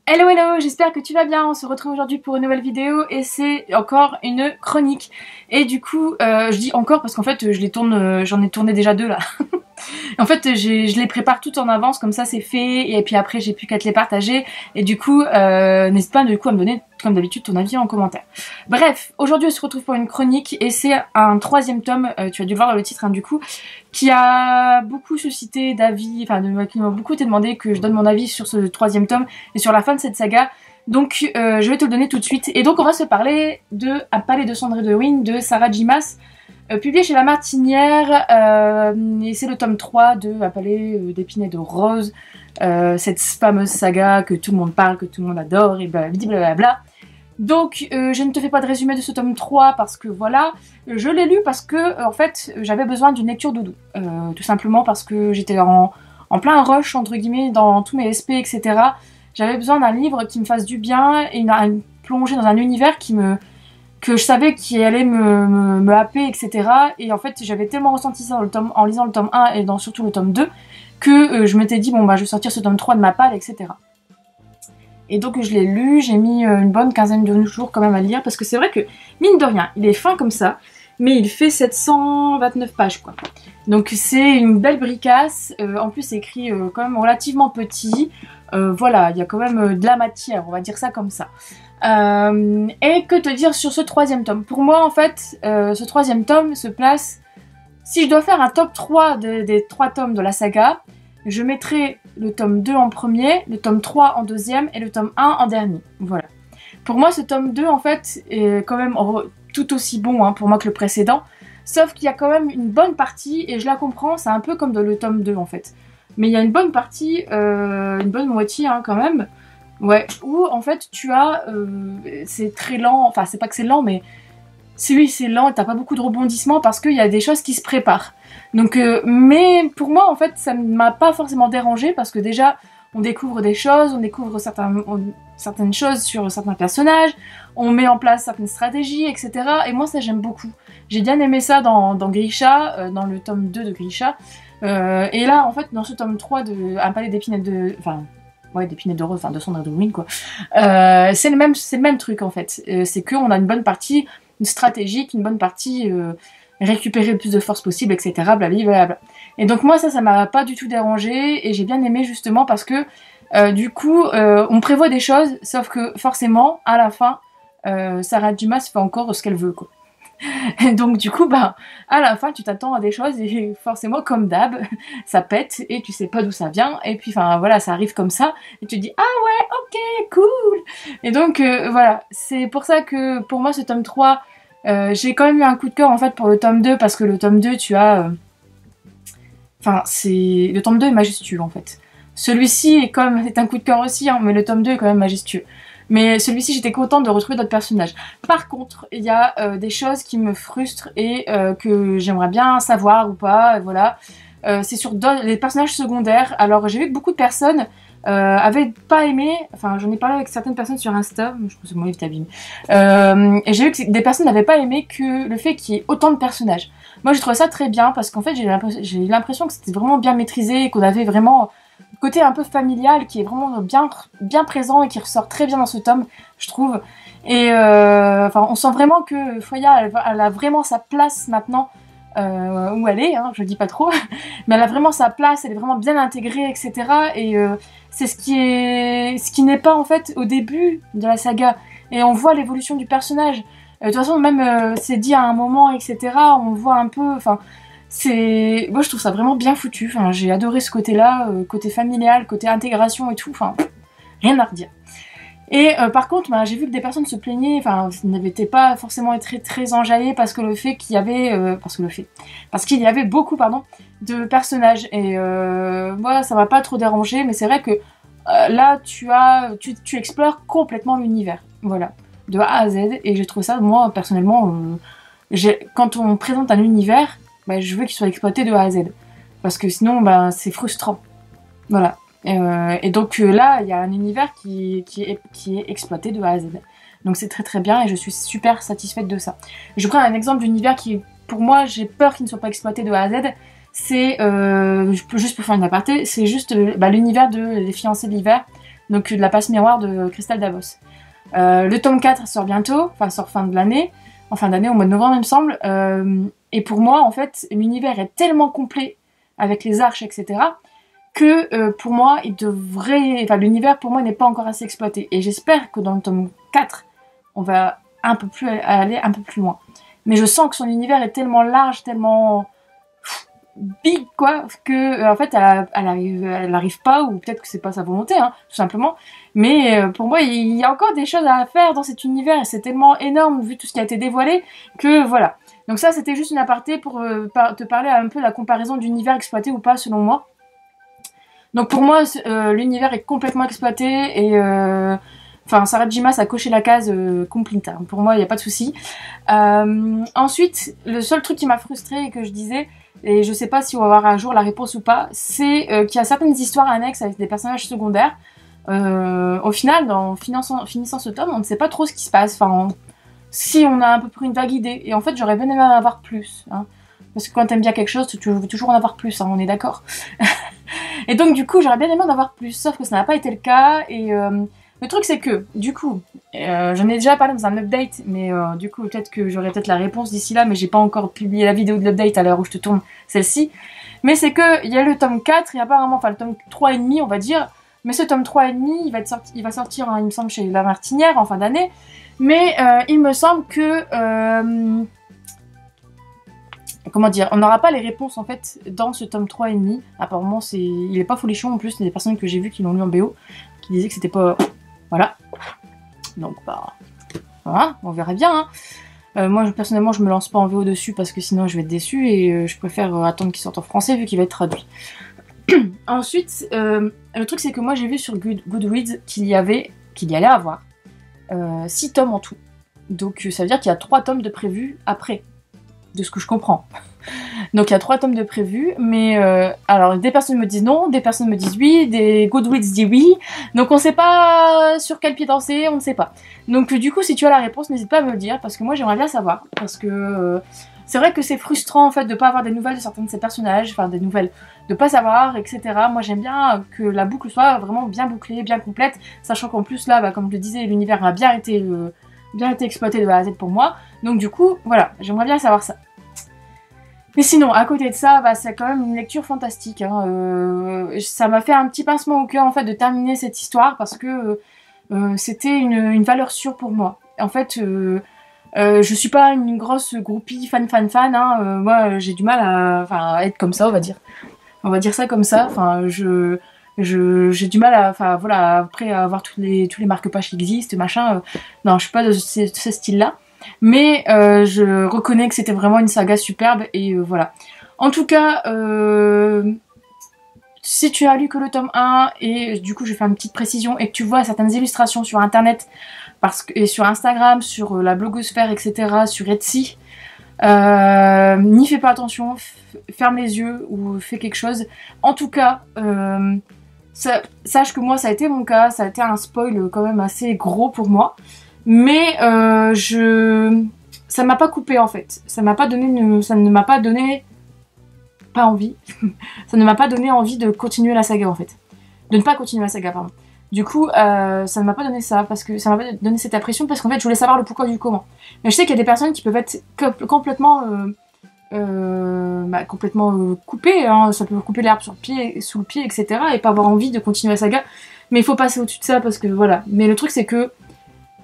Hello hello, j'espère que tu vas bien, on se retrouve aujourd'hui pour une nouvelle vidéo et c'est encore une chronique. Et du coup, je dis encore parce qu'en fait je les tourne, j'en ai tourné déjà deux là. En fait je les prépare toutes en avance, comme ça c'est fait et puis après j'ai plus qu'à te les partager. Et du coup, n'hésite pas du coup à me donner comme d'habitude ton avis en commentaire. Bref, aujourd'hui on se retrouve pour une chronique et c'est un troisième tome, tu as dû le voir dans le titre du coup, qui a beaucoup suscité d'avis, enfin qui m'a beaucoup été demandé que je donne mon avis sur ce troisième tome et sur la fin de cette saga. Donc je vais te le donner tout de suite. Et donc on va se parler de Un palais de cendres et de ruines de Sarah J. Maas, publié chez La Martinière, et c'est le tome 3 de Un palais d'épines et de roses, cette fameuse saga que tout le monde parle, que tout le monde adore, et blablabla. Donc je ne te fais pas de résumé de ce tome 3 parce que voilà, je l'ai lu parce que en fait j'avais besoin d'une lecture doudou, tout simplement parce que j'étais en plein rush entre guillemets dans tous mes SP etc. J'avais besoin d'un livre qui me fasse du bien et une plongée dans un univers que je savais qui allait me happer etc. Et en fait j'avais tellement ressenti ça en lisant le tome 1 et surtout le tome 2 que je m'étais dit bon bah je vais sortir ce tome 3 de ma palle etc. Et donc je l'ai lu, j'ai mis une bonne quinzaine de jours quand même à lire, parce que c'est vrai que, mine de rien, il est fin comme ça, mais il fait 729 pages quoi. Donc c'est une belle bricasse, en plus c'est écrit quand même relativement petit, voilà, il y a quand même de la matière, on va dire ça comme ça. Et que te dire sur ce troisième tome? Pour moi en fait, ce troisième tome se place, si je dois faire un top 3 des 3 tomes de la saga, je mettrai le tome 2 en premier, le tome 3 en deuxième et le tome 1 en dernier. Voilà. Pour moi, ce tome 2, en fait, est quand même tout aussi bon hein, pour moi que le précédent. Sauf qu'il y a quand même une bonne partie, et je la comprends, c'est un peu comme dans le tome 2 en fait. Mais il y a une bonne partie, une bonne moitié hein, quand même, ouais, où en fait tu as... c'est très lent, enfin c'est pas que c'est lent, mais... Oui, c'est lent, t'as pas beaucoup de rebondissements parce qu'il y a des choses qui se préparent. Donc, mais pour moi, en fait, ça ne m'a pas forcément dérangé parce que déjà, on découvre des choses, on découvre certaines choses sur certains personnages, on met en place certaines stratégies, etc. Et moi, ça, j'aime beaucoup. J'ai bien aimé ça dans Grisha, dans le tome 2 de Grisha. Et là, en fait, dans ce tome 3 de Un palais d'épines et de... Enfin, ouais, d'épines et de roses, enfin, de cendres et de ruines, quoi. C'est le même truc, en fait. C'est qu'on a une bonne partie... stratégique, une bonne partie récupérer le plus de force possible, etc. Blablabla. Et donc moi ça m'a pas du tout dérangé et j'ai bien aimé justement parce que du coup on prévoit des choses, sauf que forcément à la fin Sarah J. Maas fait encore ce qu'elle veut quoi. Et donc du coup bah à la fin tu t'attends à des choses et forcément comme d'hab ça pète et tu sais pas d'où ça vient et puis enfin voilà ça arrive comme ça et tu te dis ah ouais ok cool. Et donc voilà, c'est pour ça que pour moi ce tome 3 j'ai quand même eu un coup de cœur en fait pour le tome 2 parce que le tome 2 tu as enfin c'est le tome 2 est majestueux en fait. Celui-ci est un coup de cœur aussi hein, mais le tome 2 est quand même majestueux. Mais celui-ci, j'étais contente de retrouver d'autres personnages. Par contre, il y a des choses qui me frustrent et que j'aimerais bien savoir ou pas, voilà. C'est sur les personnages secondaires. Alors, j'ai vu que beaucoup de personnes avaient pas aimé, enfin, j'en ai parlé avec certaines personnes sur Insta, je pense que mon livre t'abîme. Et j'ai vu que des personnes n'avaient pas aimé que le fait qu'il y ait autant de personnages. Moi, j'ai trouvé ça très bien parce qu'en fait, j'ai l'impression que c'était vraiment bien maîtrisé et qu'on avait vraiment... côté un peu familial qui est vraiment bien présent et qui ressort très bien dans ce tome, je trouve. Et enfin, on sent vraiment que Foya, elle a vraiment sa place maintenant où elle est, hein, je dis pas trop, mais elle a vraiment sa place, elle est vraiment bien intégrée, etc. Et c'est ce qui n'est pas en fait au début de la saga. Et on voit l'évolution du personnage. De toute façon, même c'est dit à un moment, etc. On voit un peu, enfin. Moi je trouve ça vraiment bien foutu, enfin, j'ai adoré ce côté-là, côté familial, côté intégration et tout, enfin, rien à redire. Et par contre, bah, j'ai vu que des personnes se plaignaient, enfin, n'étaient pas forcément très enjaillées parce que le fait qu'il y avait, parce qu'il y avait beaucoup, pardon, de personnages. Et moi, ça m'a pas trop dérangé, mais c'est vrai que là, tu explores complètement l'univers, voilà, de A à Z. Et j'ai trouvé ça, moi, personnellement, quand on présente un univers, bah, je veux qu'il soit exploité de A à Z. Parce que sinon, bah, c'est frustrant. Voilà. Et donc là, il y a un univers qui est exploité de A à Z. Donc c'est très très bien et je suis super satisfaite de ça. Je prends un exemple d'univers qui, pour moi, j'ai peur qu'il ne soit pas exploité de A à Z. C'est, juste pour faire une aparté, c'est juste l'univers de Les Fiancés de l'hiver donc de la passe miroir de Christelle Davos. Le tome 4 sort bientôt, enfin sort fin d'année, au mois de novembre il me semble, et pour moi en fait l'univers est tellement complet avec les arches etc que pour moi l'univers pour moi n'est pas encore assez exploité, et j'espère que dans le tome 4 on va aller un peu plus loin, mais je sens que son univers est tellement large, tellement big quoi, que en fait elle arrive pas, ou peut-être que c'est pas sa volonté hein, tout simplement, mais pour moi il y a encore des choses à faire dans cet univers et c'est tellement énorme vu tout ce qui a été dévoilé que voilà. Donc ça c'était juste une aparté pour te parler un peu de la comparaison d'univers exploité ou pas selon moi. Donc pour moi l'univers est complètement exploité et enfin, Sarajima, ça a coché la case complète. Hein. Pour moi, il n'y a pas de souci. Ensuite, le seul truc qui m'a frustrée et que je disais, et je sais pas si on va avoir un jour la réponse ou pas, c'est qu'il y a certaines histoires annexes avec des personnages secondaires. Au final, en finissant ce tome, on ne sait pas trop ce qui se passe. Enfin, si on a un peu pris une vague idée. Et en fait, j'aurais bien aimé en avoir plus. Hein. Parce que quand t'aimes bien quelque chose, tu veux toujours en avoir plus, hein, on est d'accord. Et donc, du coup, j'aurais bien aimé en avoir plus. Sauf que ça n'a pas été le cas. Et le truc, c'est que, du coup, j'en ai déjà parlé dans un update, mais du coup, peut-être que j'aurai peut-être la réponse d'ici là, mais j'ai pas encore publié la vidéo de l'update à l'heure où je te tourne celle-ci. Mais c'est que, il y a le tome 4, et apparemment, enfin, le tome 3,5, on va dire, mais ce tome 3,5, il va sortir, hein, il me semble, chez La Martinière en fin d'année, mais il me semble que... comment dire, on n'aura pas les réponses en fait dans ce tome 3,5. Apparemment, il est pas folichon en plus, il y a des personnes que j'ai vues qui l'ont lu en BO, qui disaient que c'était pas... Voilà. Donc, bah... Voilà, on verra bien. Hein. Moi, personnellement, je me lance pas en VO dessus parce que sinon je vais être déçue et je préfère attendre qu'il sorte en français vu qu'il va être traduit. Ensuite, le truc c'est que moi j'ai vu sur Goodreads qu'il y allait avoir 6 tomes en tout. Donc ça veut dire qu'il y a 3 tomes de prévus après, de ce que je comprends. Donc il y a 3 tomes de prévus, mais alors des personnes me disent non, des personnes me disent oui, des Goodreads disent oui, donc on sait pas sur quel pied danser, on ne sait pas. Donc du coup si tu as la réponse, n'hésite pas à me le dire, parce que moi j'aimerais bien savoir, parce que c'est vrai que c'est frustrant en fait de pas avoir des nouvelles de certains de ces personnages, enfin des nouvelles, de pas savoir, etc. Moi j'aime bien que la boucle soit vraiment bien bouclée, bien complète, sachant qu'en plus là, bah, comme je le disais, l'univers a bien été exploité de A à Z pour moi, donc du coup, voilà, j'aimerais bien savoir ça. Mais sinon, à côté de ça, bah, c'est quand même une lecture fantastique. Hein. Ça m'a fait un petit pincement au cœur en fait de terminer cette histoire parce que c'était une valeur sûre pour moi. En fait, je suis pas une grosse groupie fan. Hein. Moi, j'ai du mal à être comme ça, on va dire. On va dire ça comme ça. Enfin, j'ai du mal enfin voilà, après avoir tous les marque-pages qui existent, machin. Non, je suis pas de ce style-là. Mais je reconnais que c'était vraiment une saga superbe et voilà. En tout cas, si tu as lu que le tome 1 et du coup je fais une petite précision et que tu vois certaines illustrations sur internet et sur Instagram, sur la blogosphère, etc., sur Etsy, n'y fais pas attention, ferme les yeux ou fais quelque chose. En tout cas, sache que moi ça a été mon cas, ça a été un spoil quand même assez gros pour moi. Mais ça m'a pas coupé en fait. Ça ne m'a pas donné pas envie. Ça ne m'a pas donné envie de continuer la saga en fait. De ne pas continuer la saga, pardon. Du coup, ça ne m'a pas donné ça, parce que ça m'a pas donné cette impression, parce qu'en fait, je voulais savoir le pourquoi du comment. Mais je sais qu'il y a des personnes qui peuvent être complètement coupées, hein. Ça peut couper l'herbe sous le pied, etc. et pas avoir envie de continuer la saga. Mais il faut passer au-dessus de ça, parce que voilà. Mais le truc, c'est que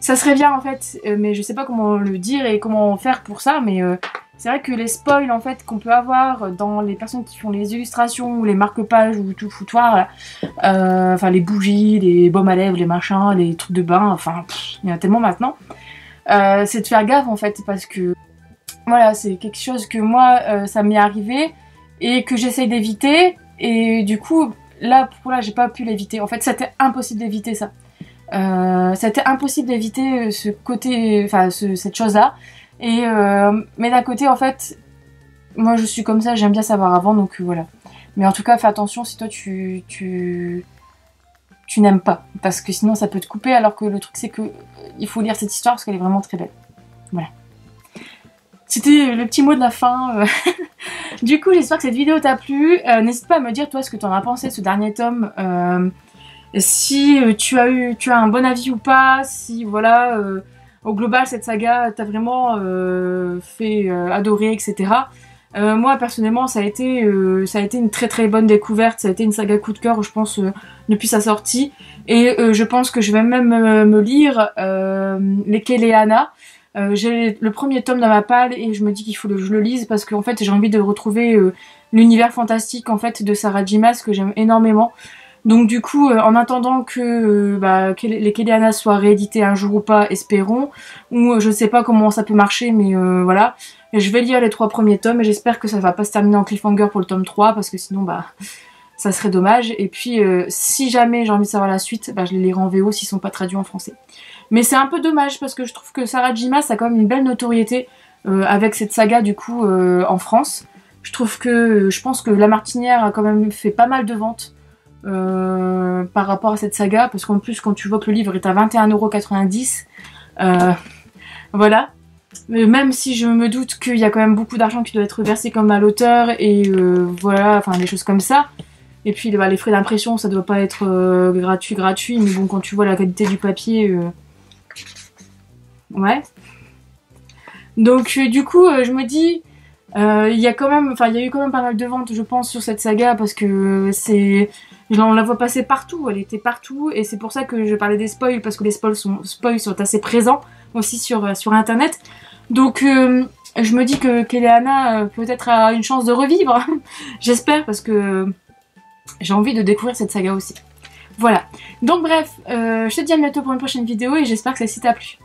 ça serait bien en fait, mais je sais pas comment le dire et comment faire pour ça, mais c'est vrai que les spoils en fait qu'on peut avoir dans les personnes qui font les illustrations ou les marque-pages ou tout le foutoir, enfin les bougies, les baumes à lèvres, les machins, les trucs de bain, enfin il y en a tellement maintenant, c'est de faire gaffe en fait, parce que voilà, c'est quelque chose que moi ça m'est arrivé et que j'essaye d'éviter, et du coup là j'ai pas pu l'éviter, en fait c'était impossible d'éviter ça. C'était impossible d'éviter ce côté, enfin cette chose-là. Et mais d'un côté, en fait, moi je suis comme ça, j'aime bien savoir avant, donc voilà. Mais en tout cas, fais attention si toi tu n'aimes pas, parce que sinon ça peut te couper. Alors que le truc c'est que il faut lire cette histoire parce qu'elle est vraiment très belle. Voilà. C'était le petit mot de la fin. Du coup, j'espère que cette vidéo t'a plu. N'hésite pas à me dire toi ce que t'en as pensé de ce dernier tome. si tu as un bon avis ou pas, si voilà, au global cette saga t'a vraiment fait adorer, etc. Moi personnellement ça a été une très très bonne découverte, ça a été une saga coup de cœur je pense depuis sa sortie et je pense que je vais même me lire les Kéléana. J'ai le premier tome dans ma palle et je me dis qu'il faut que je le lise parce qu'en fait j'ai envie de retrouver l'univers fantastique en fait de Sarah J. Maas que j'aime énormément. Donc du coup, en attendant que les Kéléana soient réédités un jour ou pas, espérons, ou je sais pas comment ça peut marcher, mais voilà. Et je vais lire les 3 premiers tomes et j'espère que ça va pas se terminer en cliffhanger pour le tome 3 parce que sinon ça serait dommage. Et puis si jamais j'ai envie de savoir la suite, je les lirai en VO s'ils sont pas traduits en français. Mais c'est un peu dommage parce que je trouve que Sarah J. Maas a quand même une belle notoriété avec cette saga du coup en France. Je pense que La Martinière a quand même fait pas mal de ventes. Par rapport à cette saga parce qu'en plus quand tu vois que le livre est à 21,90 €, voilà. Mais même si je me doute qu'il y a quand même beaucoup d'argent qui doit être versé comme à l'auteur et voilà, enfin des choses comme ça. Et puis les frais d'impression ça doit pas être gratuit, mais bon quand tu vois la qualité du papier, ouais. Donc du coup je me dis il y a eu quand même pas mal de ventes je pense sur cette saga parce que on la voit passer partout, elle était partout et c'est pour ça que je parlais des spoils parce que les spoils sont assez présents aussi sur internet. Donc je me dis que Kéléana peut-être a une chance de revivre, j'espère parce que j'ai envie de découvrir cette saga aussi. Voilà, donc bref, je te dis à bientôt pour une prochaine vidéo et j'espère que celle-ci t'a plu.